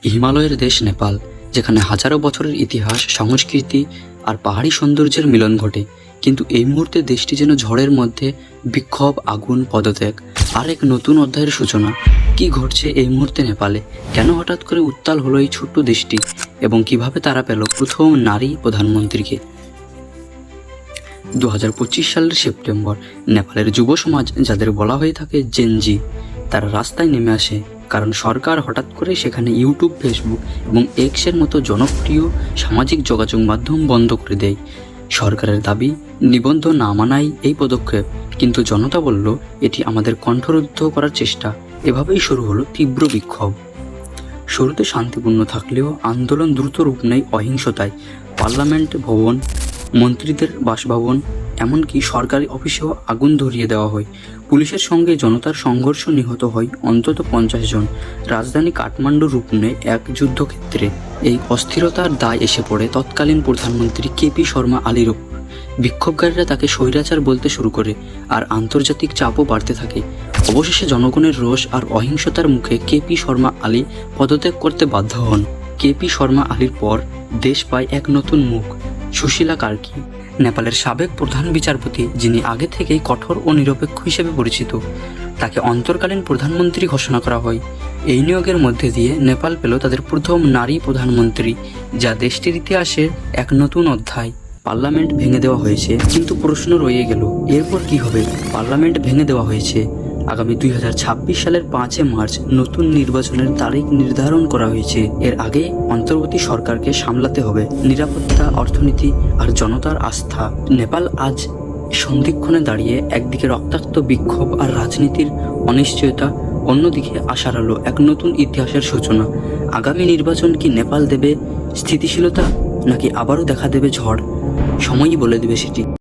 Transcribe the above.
হিমালয়ের দেশ নেপাল, যেখানে হাজারো বছরের ইতিহাস, সংস্কৃতি আর পাহাড়ি সৌন্দর্যের মিলন ঘটে। কিন্তু এই মুহূর্তে দেশটি যেন ঝড়ের মধ্যে, বিক্ষোভ, আগুন, পদত্যাগ আর এক নতুন অধ্যায়ের সূচনা। কি ঘটছে এই মুহূর্তে নেপালে? কেন হঠাৎ করে উত্তাল হলো এই ছোট্ট দেশটি, এবং কিভাবে তারা পেল প্রথম নারী প্রধানমন্ত্রীকে? 2025 সালের সেপ্টেম্বর নেপালের যুব সমাজ, যাদের বলা হয়ে থাকে জেনজি, তারা রাস্তায় নেমে আসে, কারণ সরকার হঠাৎ করে সেখানে ইউটিউব, ফেসবুক এবং এক্সের মতো জনপ্রিয় সামাজিক যোগাযোগ মাধ্যম বন্ধ করে দেয়। সরকারের দাবি নিবন্ধন না মানাই এই পদক্ষেপ, কিন্তু জনতা বলল এটি আমাদের কণ্ঠরোধ করার চেষ্টা। এভাবেই শুরু হলো তীব্র বিক্ষোভ। শুরুতে শান্তিপূর্ণ থাকলেও আন্দোলন দ্রুত রূপ নেয় অহিংসতায়। পার্লামেন্ট ভবন, মন্ত্রীদের বাসভবন, এমনকি সরকারি অফিসেও আগুন ধরিয়ে দেওয়া হয়। পুলিশের সঙ্গে জনতার সংঘর্ষ, নিহত হয় অন্তত 50 জন। রাজধানী কাঠমান্ডু রূপ নেয় এক যুদ্ধক্ষেত্রে। এই অস্থিরতার দায় এসে পড়ে তৎকালীন প্রধানমন্ত্রী কেপি শর্মা আলীর ওপর। বিক্ষোভকারীরা তাকে স্বৈরাচার বলতে শুরু করে, আর আন্তর্জাতিক চাপও বাড়তে থাকে। অবশেষে জনগণের রোষ আর অহিংসতার মুখে কেপি শর্মা আলী পদত্যাগ করতে বাধ্য হন। কেপি শর্মা আলীর পর দেশ পায় এক নতুন মুখ, সুশীলা কার্কি, নেপালের সাবেক প্রধান বিচারপতি, যিনি আগে থেকেই কঠোর ও নিরপেক্ষ হিসেবে পরিচিত। তাকে অন্তর্কালীন প্রধানমন্ত্রী ঘোষণা করা হয়। এই নিয়োগের মধ্যে দিয়ে নেপাল পেল তাদের প্রথম নারী প্রধানমন্ত্রী, যা দেশটির ইতিহাসের এক নতুন অধ্যায়। পার্লামেন্ট ভেঙে দেওয়া হয়েছে, কিন্তু প্রশ্ন রয়ে গেল, এরপর কি হবে? পার্লামেন্ট ভেঙে দেওয়া হয়েছে। আগামী 2026 সালের 5 মার্চ নতুন নির্বাচনের তারিখ নির্ধারণ করা হয়েছে। এর আগে অন্তর্বর্তী সরকারকে সামলাতে হবে নিরাপত্তা, অর্থনীতি আর জনতার আস্থা। নেপাল আজ সন্ধিক্ষণে দাঁড়িয়ে, একদিকে রক্তাক্ত বিক্ষোভ আর রাজনীতির অনিশ্চয়তা, অন্যদিকে আশার আলো, এক নতুন ইতিহাসের সূচনা। আগামী নির্বাচন কি নেপাল দেবে স্থিতিশীলতা, নাকি আবারও দেখা দেবে ঝড়? সময়ই বলে দেবে সেটি।